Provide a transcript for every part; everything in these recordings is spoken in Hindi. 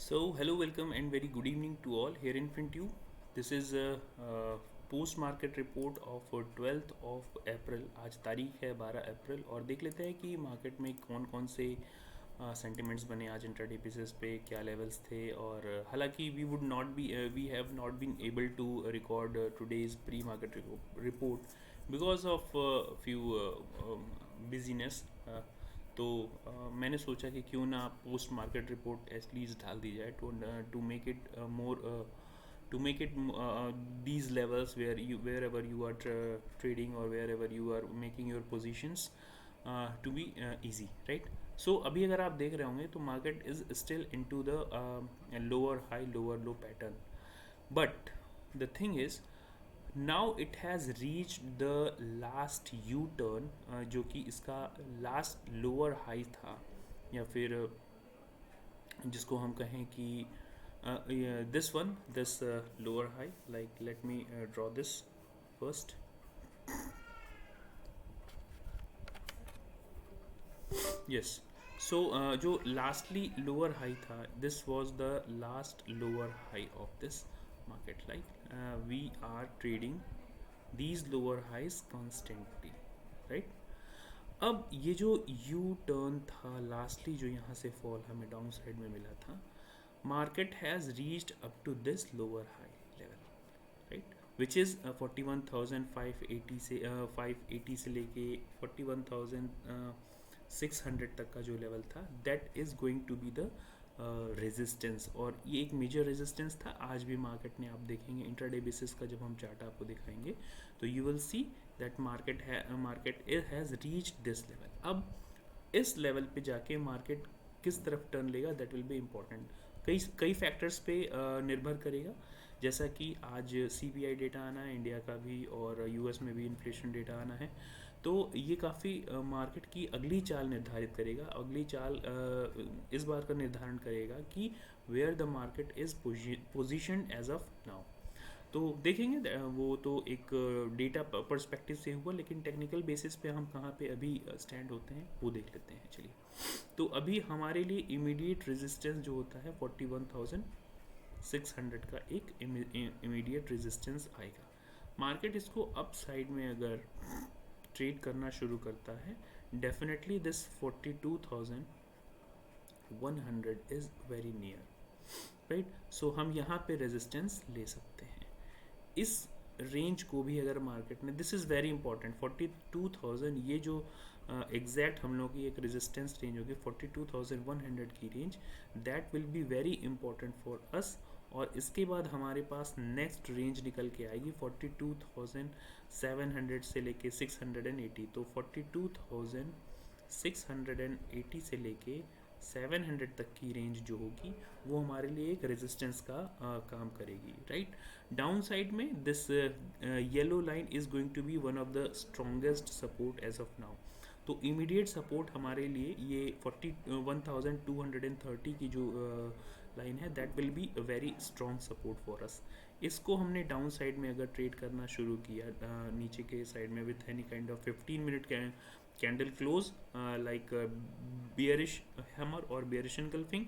So, hello, welcome, and very good evening to all here in front you. This is a post market report of 12th of अप्रैल. आज तारीख है 12 अप्रैल और देख लेते हैं कि मार्केट में कौन कौन से सेंटिमेंट्स बने आज इंट्राडे बेसिस पे, क्या लेवल्स थे. और हालांकि we have not been able to record today's pre market report because of few business. तो मैंने सोचा कि क्यों ना पोस्ट मार्केट रिपोर्ट एटलीस्ट डाल दी जाए to make it more to make it these levels wherever you are trading or wherever you are making your positions to be easy, right? So अभी अगर आप देख रहे होंगे तो market is still into the lower high lower low pattern, but the thing is now it has reached the last U-turn, जो कि इसका last lower high था या फिर जिसको हम कहें कि this lower high, like let me draw this first. Yes. So जो lastly lower high था, this was the last lower high of this market. Like we are trading these lower highs constantly, right? अब ये जो यू टर्न था लास्टली, जो यहाँ से फॉल हमें डाउन साइड में मिला था, market has reached up to this lower high level, right, which is 41,580 से 580 से लेके 41,600 तक का जो लेवल था, that is going to be the resistance. और ये एक मेजर रेजिस्टेंस था. आज भी मार्केट ने, आप देखेंगे इंट्राडे बेसिस का जब हम चार्ट आपको दिखाएंगे तो you will see that market has reached this level. अब इस लेवल पे जाके मार्केट किस तरफ टर्न लेगा, दैट विल बी इम्पॉर्टेंट. कई कई फैक्टर्स पे निर्भर करेगा, जैसा कि आज CPI डेटा आना है इंडिया का भी और US में भी इन्फ्लेशन डेटा आना है. तो ये काफ़ी मार्केट की अगली चाल निर्धारित करेगा. अगली चाल इस बार का निर्धारण करेगा कि where the market is position as of now. तो देखेंगे वो तो एक डेटा पर्सपेक्टिव से हुआ, लेकिन टेक्निकल बेसिस पे हम कहाँ पे अभी स्टैंड होते हैं वो देख लेते हैं. चलिए, तो अभी हमारे लिए इमीडिएट रेजिस्टेंस जो होता है 41,600 का एक इमीडिएट रेजिस्टेंस आएगा. मार्केट इसको अप साइड में अगर ट्रेड करना शुरू करता है, definitely this 42,100 is very near, right. So हम यहाँ पे रेजिस्टेंस ले सकते हैं. इस रेंज को भी अगर मार्केट ने, दिस इज़ वेरी इंपॉर्टेंट, 42,000, ये जो एग्जैक्ट हम लोग की एक रेजिस्टेंस रेंज होगी 42,100 की range, that will be very important for us. और इसके बाद हमारे पास नेक्स्ट रेंज निकल के आएगी 42,700 से लेके 680. तो 42,680 से लेके 700 तक की रेंज जो होगी वो हमारे लिए एक रेजिस्टेंस का काम करेगी, राइट. डाउन साइड में this yellow line is going to be one of the strongest support as of now. तो इमीडिएट सपोर्ट हमारे लिए ये 41,230 की जो लाइन है, that will be a very strong support for us. इसको हमने डाउन साइड में अगर ट्रेड करना शुरू किया नीचे के साइड में with any kind of 15 minute candle close like bearish hammer or bearish engulfing,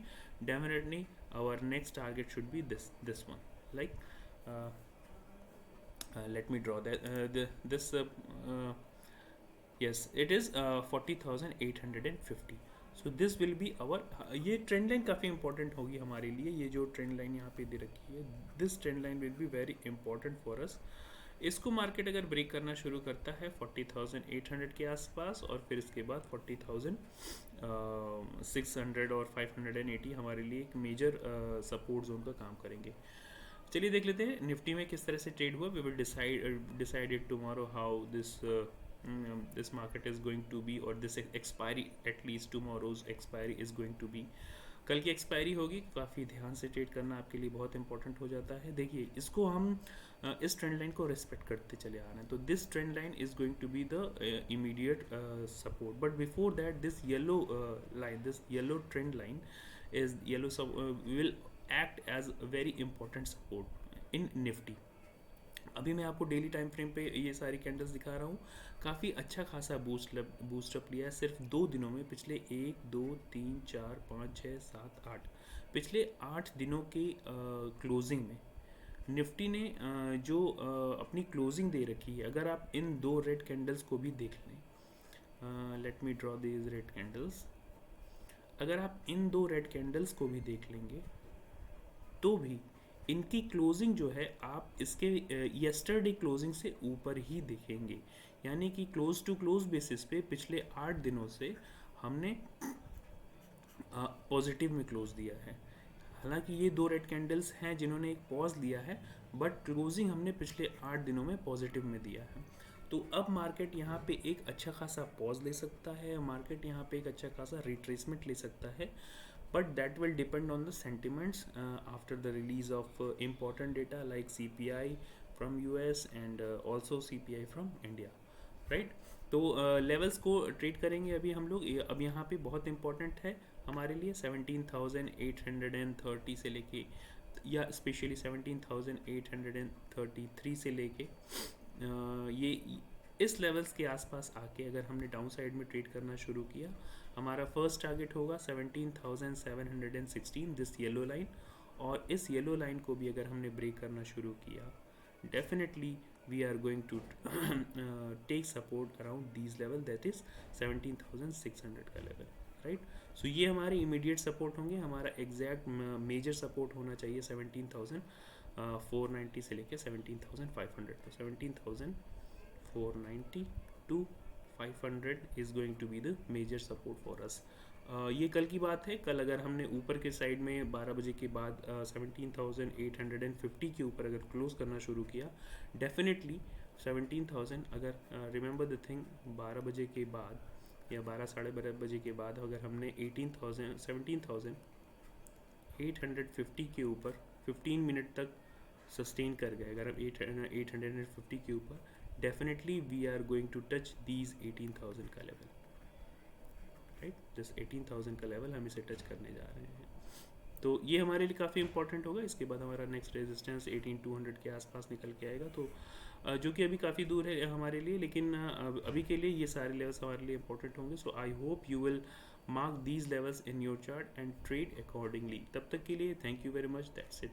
definitely our next target should be this one. Like let me draw that yes, it is 40,850. So this will be our, ये ट्रेंड लाइन काफ़ी इंपॉर्टेंट होगी हमारे लिए. ये जो ट्रेंड लाइन यहाँ पे दे रखी है, this trend line will be very important for us. इसको मार्केट अगर ब्रेक करना शुरू करता है 40,800 के आसपास, और फिर इसके बाद 40,600 और 580 हमारे लिए एक मेजर सपोर्ट जोन का काम करेंगे. चलिए देख लेते हैं निफ्टी में किस तरह से ट्रेड हुआ. We will decide it tomorrow how this market is going to be, or this expiry, at least tomorrow's expiry is going to be. कल की एक्सपायरी होगी, काफ़ी ध्यान से ट्रेड करना आपके लिए बहुत इंपॉर्टेंट हो जाता है. देखिए, इसको हम इस ट्रेंड लाइन को रेस्पेक्ट करते चले आ रहे हैं. तो this trend line is going to be the immediate support. But before that this yellow line, this yellow trend line is yellow will act as a very important support in Nifty. अभी मैं आपको डेली टाइम फ्रेम पे ये सारी कैंडल्स दिखा रहा हूँ। काफ़ी अच्छा खासा बूस्टअप लिया है सिर्फ 2 दिनों में। पिछले 1 2 3 4 5 6 7 8 पिछले 8 दिनों के क्लोजिंग में निफ्टी ने जो अपनी क्लोजिंग दे रखी है, अगर आप इन 2 रेड कैंडल्स को भी देख लें, let me draw these red candles. अगर आप इन 2 रेड कैंडल्स को भी देख लेंगे तो भी इनकी क्लोजिंग जो है आप इसके यस्टरडे क्लोजिंग से ऊपर ही देखेंगे। यानी कि क्लोज टू क्लोज बेसिस पे पिछले 8 दिनों से हमने पॉजिटिव में क्लोज दिया है। हालांकि ये 2 रेड कैंडल्स हैं जिन्होंने एक पॉज लिया है, बट क्लोजिंग हमने पिछले 8 दिनों में पॉजिटिव में दिया है। तो अब मार्केट यहाँ पे एक अच्छा खासा पॉज ले सकता है, मार्केट यहाँ पे एक अच्छा खासा रिट्रेसमेंट ले सकता है, but that will depend on the sentiments after the release of important data like CPI from US and also CPI from India, right? तो लेवल्स को ट्रेड करेंगे अभी हम लोग। अब यहाँ पे बहुत इंपॉर्टेंट है हमारे लिए 17,830 से लेके, या स्पेशली 17,833 से लेके ये इस लेवल्स के आसपास आके अगर हमने डाउन साइड में ट्रेड करना शुरू किया, हमारा फर्स्ट टारगेट होगा 17,716, दिस येलो लाइन। और इस येलो लाइन को भी अगर हमने ब्रेक करना शुरू किया, definitely we are going to take support around these level, that is 17,600 का लेवल, राइट। सो ये हमारे इमीडिएट सपोर्ट होंगे। हमारा एग्जैक्ट मेजर सपोर्ट होना चाहिए 17,490 से लेकर 17,500। तो 17,490 to 500 is going to be the major support for us. ये कल की बात है। कल अगर हमने ऊपर के साइड में 12 बजे के बाद 17,850 के ऊपर अगर क्लोज करना शुरू किया, डेफिनेटली 17,000, अगर रिमेंबर द थिंग, 12 बजे के बाद या 12 साढ़े 12 बजे के बाद अगर हमने 17,850 के ऊपर 15 मिनट तक सस्टेन कर गए, अगर हम 850 के ऊपर, definitely we are going to touch these 18,000 का लेवल, राइट। जिस 18,000 का लेवल हम इसे टच करने जा रहे हैं, तो ये हमारे लिए काफ़ी इंपॉर्टेंट होगा। इसके बाद हमारा नेक्स्ट रेजिस्टेंस 18,200 के आसपास निकल के आएगा, तो जो कि अभी काफ़ी दूर है हमारे लिए, लेकिन अभी के लिए ये सारे लेवल्स हमारे लिए इंपॉर्टेंट होंगे। So I hope you will mark these levels in your chart and trade accordingly. तब तक के लिए thank you very much, that's it.